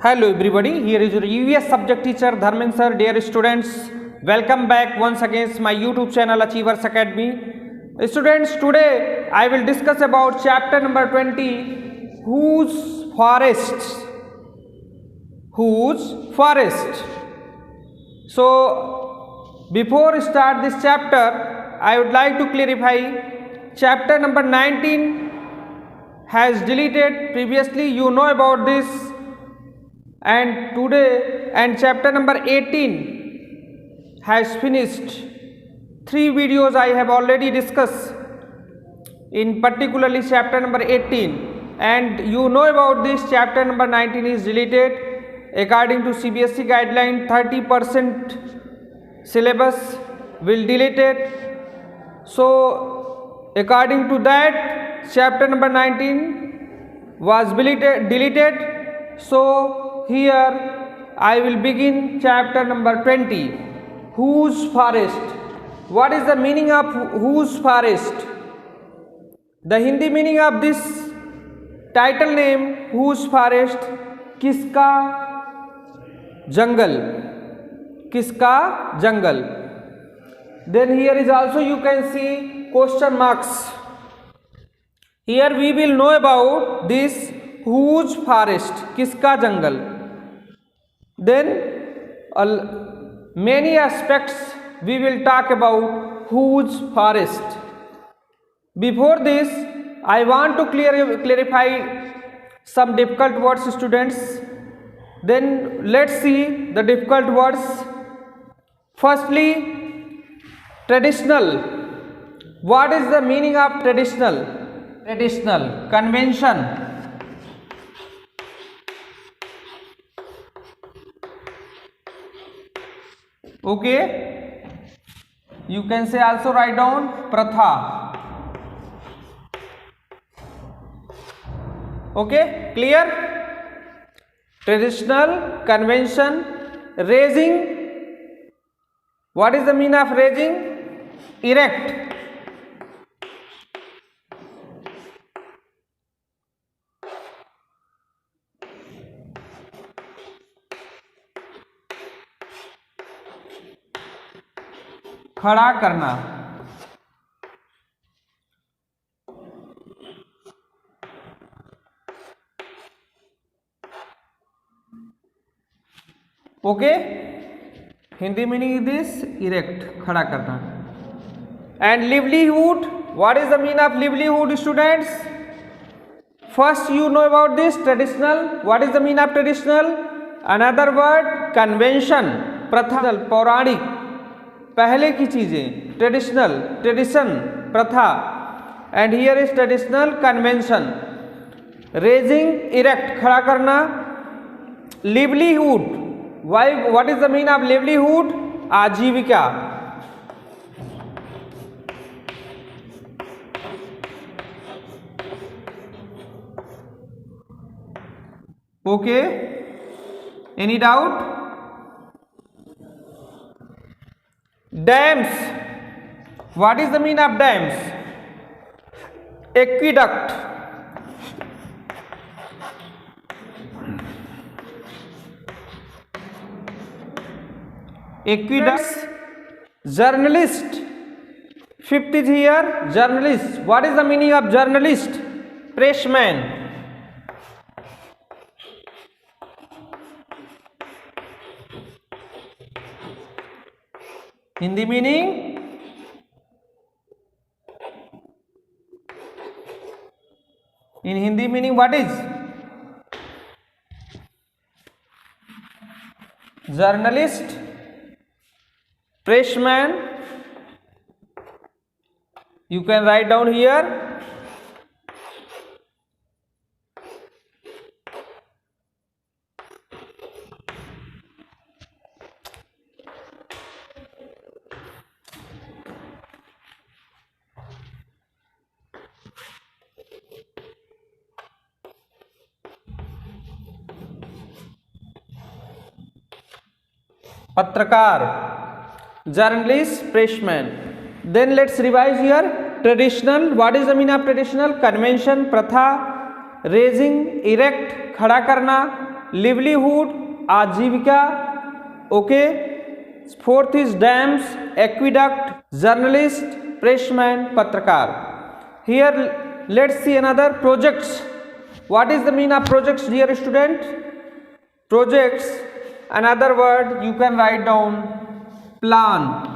Hello everybody, here is your EVS subject teacher Dharmendra sir. Dear students, welcome back once again my YouTube channel Achievers Academy. Students, today I will discuss about chapter number 20, Whose Forests? Whose Forest? So, before start this chapter, I would like to clarify chapter number 19 has deleted previously, you know about this, and today and chapter number 18 has finished. 3 videos I have already discussed in particularly chapter number 18, and you know about this chapter number 19 is deleted according to CBSE guideline. 30% syllabus will deleted. So according to that chapter number 19 was deleted. So here I will begin chapter number 20, Whose Forest. What is the meaning of Whose Forest? The Hindi meaning of this title name, Whose Forest, किसका जंगल, किसका जंगल. Then here is also you can see question marks. Here we will know about this whose forest, किसका जंगल. Then many aspects we will talk about whose forest. Before this, I want to clarify some difficult words, students. Then let's see the difficult words. Firstly, traditional. What is the meaning of traditional? Traditional, convention. Okay, you can say also write down pratha. Okay, clear? Traditional, convention, raising. What is the meaning of raising? Erect. खड़ा करना. Okay, Hindi meaning is this erect, खड़ा करना. And livelihood. What is the meaning of livelihood, students? First you know about this traditional. What is the meaning of traditional? Another word convention, प्रथा, पौराणिक, पहले की चीजें. Traditional, tradition, प्रथा. And here is traditional, convention. Raising, erect, खड़ा करना. Livelihood. What is the meaning of livelihood? आजीविका. Okay, any doubt? Dams. What is the meaning of dams? Aqueduct. Aqueducts. Journalist. Fifth is here, journalist. What is the meaning of journalist? Pressman. Hindi meaning? In Hindi meaning what is? Journalist, pressman. You can write down here. पत्रकार, journalist, pressman. Then let's revise here. Traditional. What is the meaning of traditional? Convention, प्रथा. Raising, erect, खड़ा करना. livelihood, आजीविका. Okay. Fourth is dams, aqueduct, journalist, pressman, पत्रकार. Here let's see another projects. What is the meaning of projects, dear student? Projects, another word you can write down, plan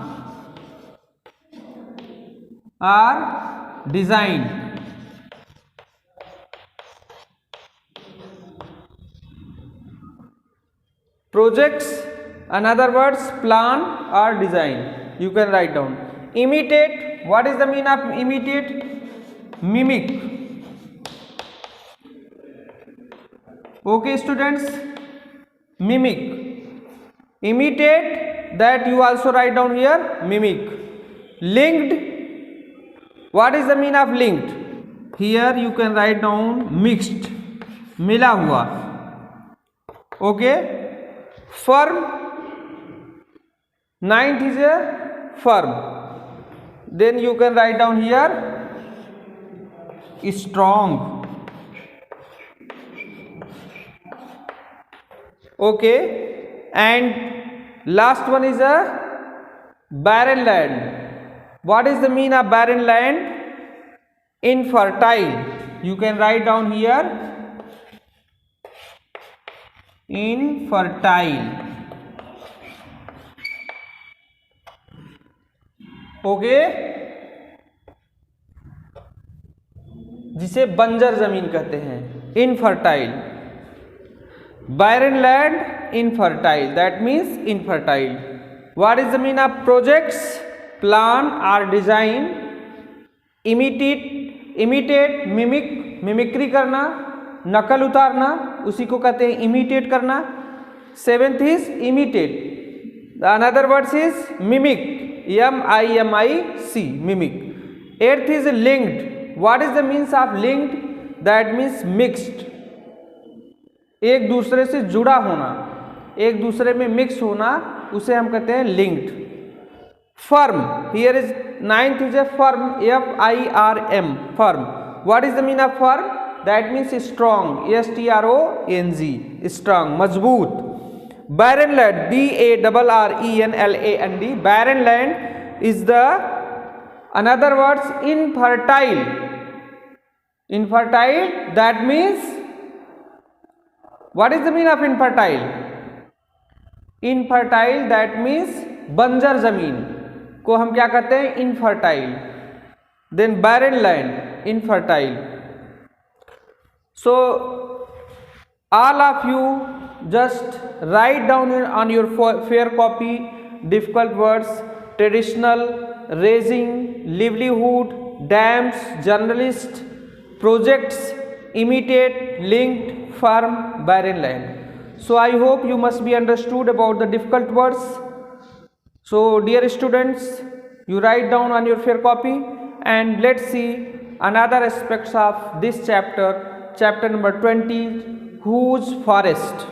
or design. Projects, another words, plan or design, you can write down. Imitate, what is the meaning of imitate? Mimic. Okay students, mimic. Imitate, that you also write down here, mimic. Linked, what is the meaning of linked? Here you can write down mixed, मिला हुआ. Okay. Firm, ninth is a firm, then you can write down here strong. Okay, and last one is a barren land. What is the meaning of barren land? Infertile, you can write down here infertile. Okay, जिसे बंजर जमीन कहते हैं, infertile. barren land, infertile, that means infertile. What is the meaning of projects? Plan or design. imitate, mimic, mimicry करना, नकल उतारना, उसी को कहते हैं इमिटेट करना. Seventh is imitate. Another words is mimic, MIMIC, mimic. Eighth is linked. What is the means of linked? That means mixed, एक दूसरे से जुड़ा होना, एक दूसरे में मिक्स होना, उसे हम कहते हैं linked. Firm, here is ninth is a firm, FIRM, firm. What is the mean of firm? That means strong, STRONG, strong, मजबूत. barren land, BARRENLAND, barren land is the another words infertile. Infertile, that means what is the meaning of infertile? Infertile, that means बंजर जमीन को हम क्या कहते हैं? infertile. Then barren land, infertile. So all of you just write down on your fair copy difficult words: traditional, raising, livelihood, dams, journalist, projects, imitate, linked, firm, barren land. So I hope you must be understood about the difficult words. So dear students, you write down on your fair copy, and let's see another aspects of this chapter, chapter number 20, whose forest.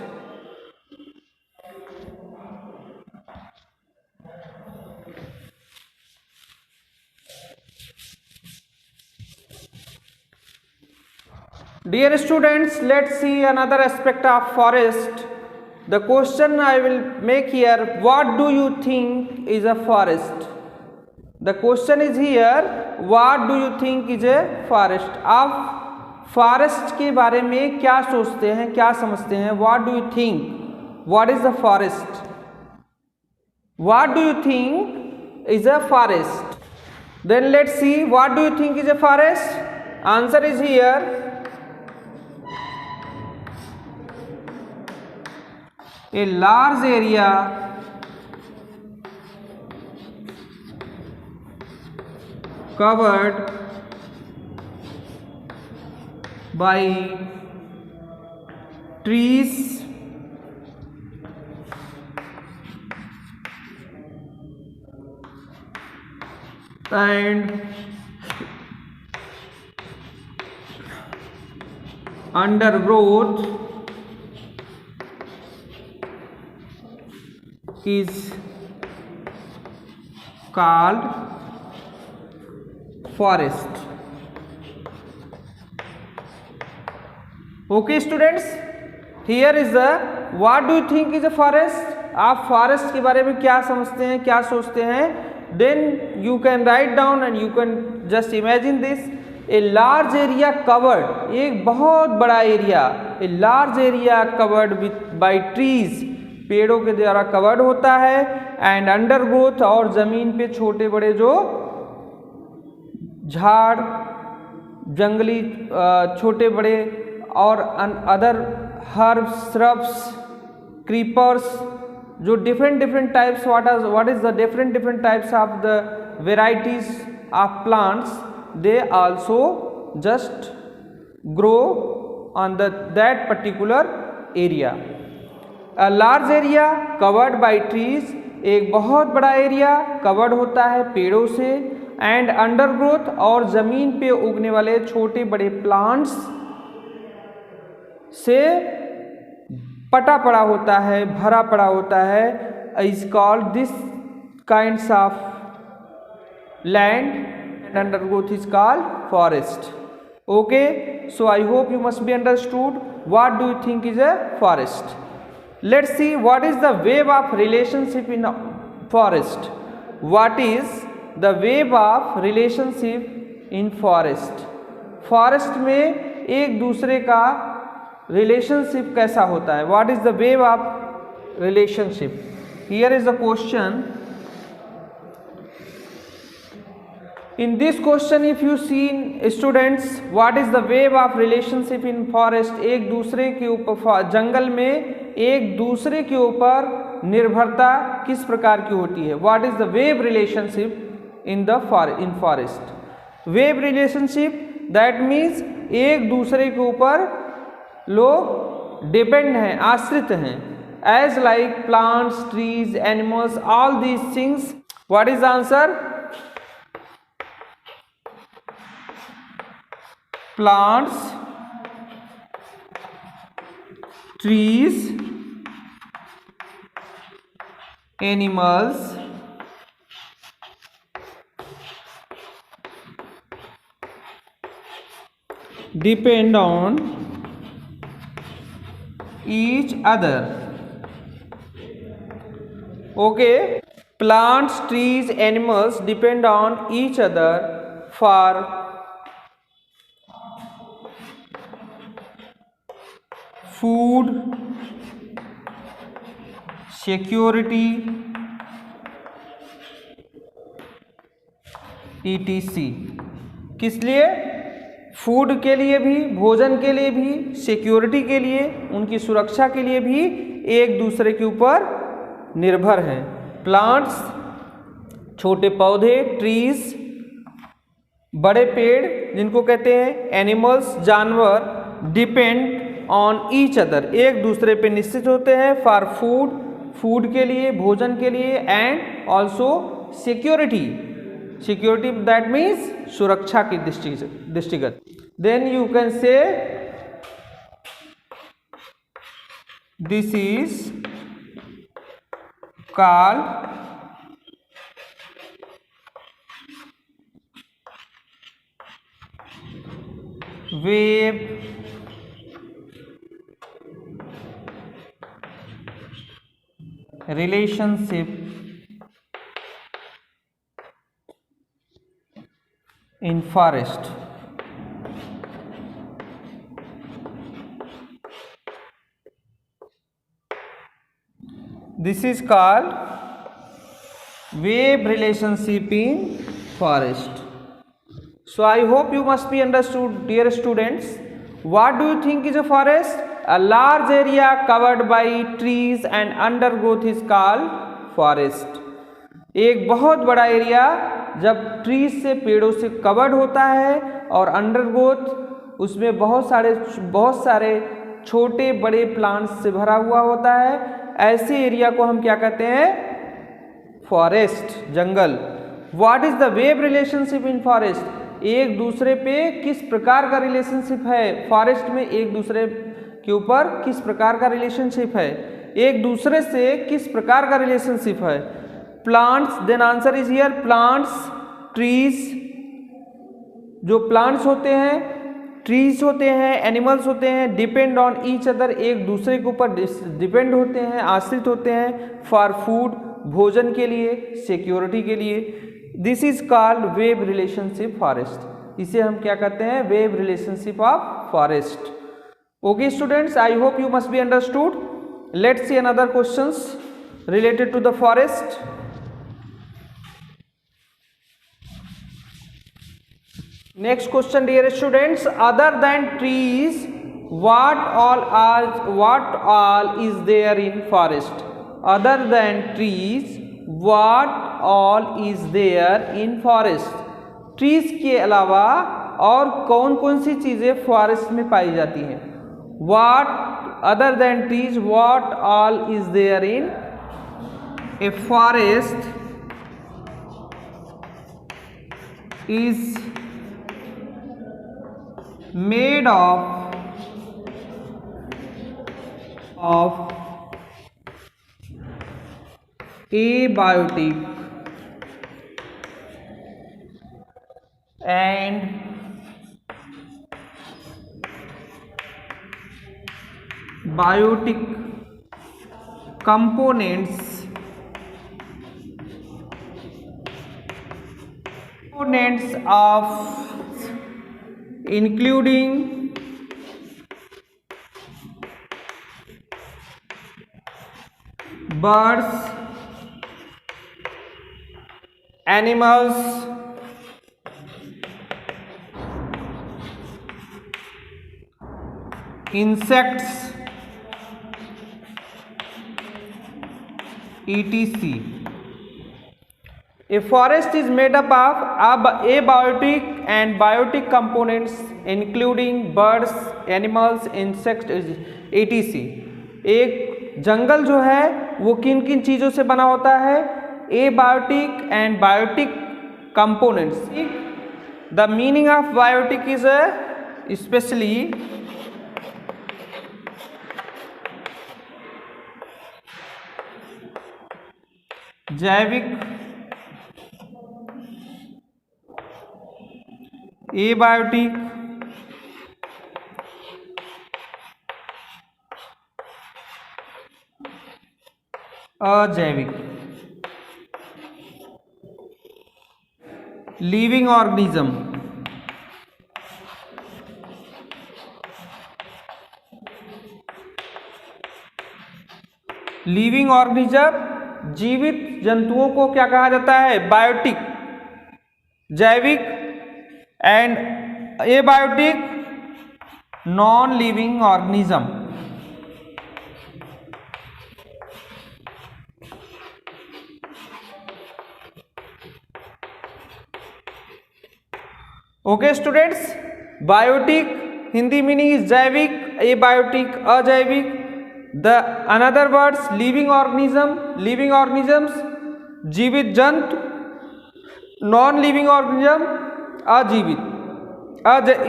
Dear students, let's see another aspect of forest. The question I will make here: what do you think is a forest? The question is here: what do you think is a forest? आप forest के बारे में क्या सोचते हैं, क्या समझते हैं? What do you think? What is the forest? What do you think is a forest? Then let's see what do you think is a forest. Answer is here: a large area covered by trees and undergrowth is called forest. Okay students, here is the what do you think is a forest? आप forest के बारे में क्या समझते हैं, क्या सोचते हैं? Then you can write down and you can just imagine this, a large area covered, एक बहुत बड़ा area, a large area covered with by trees, पेड़ों के द्वारा कवर्ड होता है, एंड अंडर ग्रोथ, और जमीन पे छोटे बड़े जो झाड़, जंगली छोटे बड़े और अदर हर्ब्स, श्रब्स, क्रीपर्स, जो different types, what is the different types of the varieties of plants, they also just grow on that particular area. A large area covered by trees, एक बहुत बड़ा एरिया कवर्ड होता है पेड़ों से, and undergrowth, और जमीन पे उगने वाले छोटे बड़े प्लांट्स से पटा पड़ा होता है, भरा पड़ा होता है, is called this kinds of land undergrowth is called forest. Okay, so I hope you must be understood what do you think is a forest. Let's see what is the web of relationship in a forest. What is the web of relationship in forest? forest में एक दूसरे का relationship कैसा होता है? What is the web of relationship? Here is the question. In this question if you see students, what is the web of relationship in forest? एक दूसरे के ऊपर, जंगल में एक दूसरे के ऊपर निर्भरता किस प्रकार की होती है? What is the web relationship in forest? Web relationship that means एक दूसरे के ऊपर लोग डिपेंड हैं, आश्रित हैं, as like plants, trees, animals, all these things. What is the answer? Plants, trees, animals, depend on each other. Okay, plants, trees, animals depend on each other for food, security, etc. किस लिए? Food के लिए भी, भोजन के लिए भी, security के लिए, उनकी सुरक्षा के लिए भी एक दूसरे के ऊपर निर्भर हैं. प्लांट्स छोटे पौधे, ट्रीज बड़े पेड़ जिनको कहते हैं, एनिमल्स जानवर, डिपेंड ऑन ईच अदर एक दूसरे पे निश्चित होते हैं, फॉर फूड फूड के लिए, भोजन के लिए, and also security security that means सुरक्षा की दृष्टिगत. Then you can say this is called web relationship in forest. This is called web relationship in forest. So I hope you must be understood, dear students. What do you think is a forest? A large area covered by trees and undergrowth is called forest. एक बहुत बड़ा area जब trees से, पेड़ों से covered होता है और अंडरग्रोथ उसमें बहुत सारे छोटे बड़े प्लांट्स से भरा हुआ होता है, ऐसे एरिया को हम क्या कहते हैं? Forest, jungle. What is the web relationship in forest? एक दूसरे पे किस प्रकार का रिलेशनशिप है? फॉरेस्ट में एक दूसरे के ऊपर किस प्रकार का रिलेशनशिप है? एक दूसरे से किस प्रकार का रिलेशनशिप है? Plants, then answer is here plants, trees, जो प्लांट्स होते हैं ट्रीज होते हैं, एनिमल्स होते हैं, डिपेंड ऑन ईच अदर, एक दूसरे के ऊपर डिपेंड होते हैं, आश्रित होते हैं, फॉर फूड, भोजन के लिए, सिक्योरिटी के लिए। This is called wave relationship forest. इसे हम क्या कहते हैं? Wave relationship of forest. Okay students, I hope you must be understood. Let's see another questions related to the forest. Next question, dear students, other than trees, what all is there in forest? Other than trees, what all is there in forest? trees के अलावा और कौन कौन सी चीजें forest में पाई जाती हैं? what other than trees, what all is there in a forest is made of abiotic and biotic components of including birds, animals, insects, etc. A forest is made up of abiotic and biotic components including birds, animals, insects, etc. एक जंगल जो है वो किन किन चीज़ों से बना होता है? Abiotic and biotic components. The meaning of biotic is specially जैविक, एबायोटिक, अजैविक। लिविंग ऑर्गेनिज्म, लिविंग ऑर्गेनिज्म जीवित जंतुओं को क्या कहा जाता है? बायोटिक, जैविक and abiotic, non living organism. Okay students, biotic Hindi meaning is जैविक, एबायोटिक अजैविक। The another words living organism, living organisms जीवित जंतु, नॉन लिविंग ऑर्गेनिज्म अजीवित,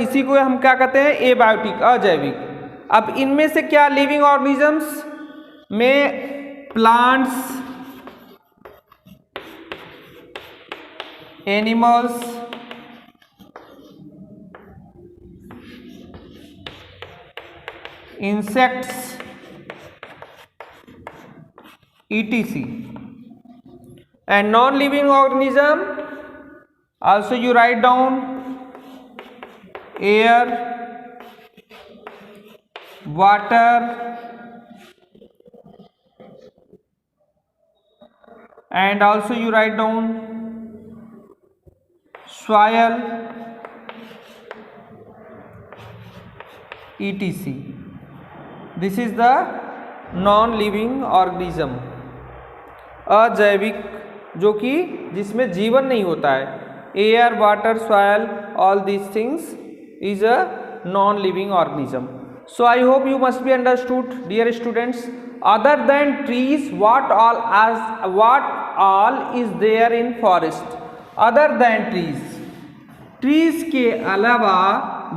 इसी को हम क्या कहते हैं? एबायोटिक, अजैविक। अब इनमें से क्या लिविंग ऑर्गेनिजम्स में plants, animals, insects, etc. and non-living organism also you write down air, water, and also you write down soil, etc. This is the non living organism, अजैविक, जो कि जिसमें जीवन नहीं होता है। Air, water, soil, all these things is a non living organism. So I hope you must be understood dear students. Other than trees, what all is there in forest? Other than trees, trees के अलावा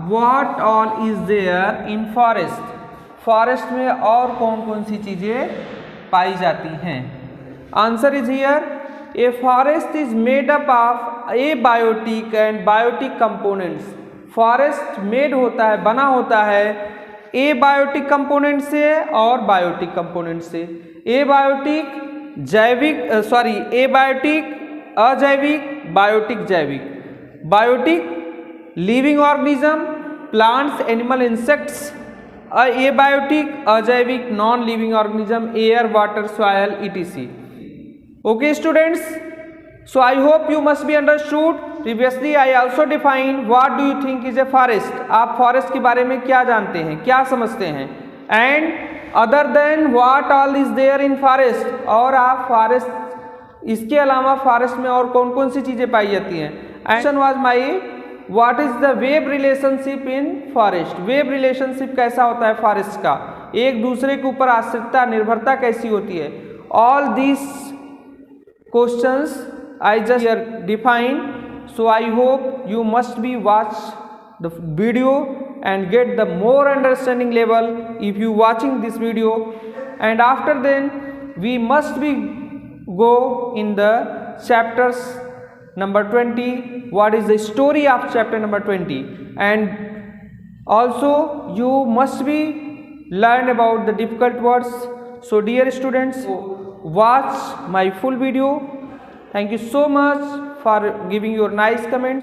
what all is there in forest? Forest में और कौन कौन सी चीजें पाई जाती हैं? Answer is here, a forest is made up of abiotic and biotic components. Forest made होता है, बना होता है एबायोटिक कंपोनेंट से और बायोटिक कंपोनेंट से। एबायोटिक अजैविक, बायोटिक जैविक। Biotic living organism, plants, animal, insects. Abiotic अजैविक non living organism, air, water, soil, etc. Okay students, so I hope you must be understood. Previously I also defined what do you think is a forest. आप forest के बारे में क्या जानते हैं, क्या समझते हैं, and other than what all is there in forest, और आप फॉरेस्ट इसके अलावा फॉरेस्ट में और कौन कौन सी चीज़ें पाई जाती हैं। Question was my what is the web relationship in forest. Web relationship कैसा होता है फॉरेस्ट का, एक दूसरे के ऊपर आश्रितता, निर्भरता कैसी होती है। All this questions I just here define, so I hope you must be watch the video and get the more understanding level if you watching this video, and after then we must be go in the chapters number 20, what is the story of chapter number 20, and also you must be learn about the difficult words. So dear students, watch my full video. Thank you so much for giving your nice comments.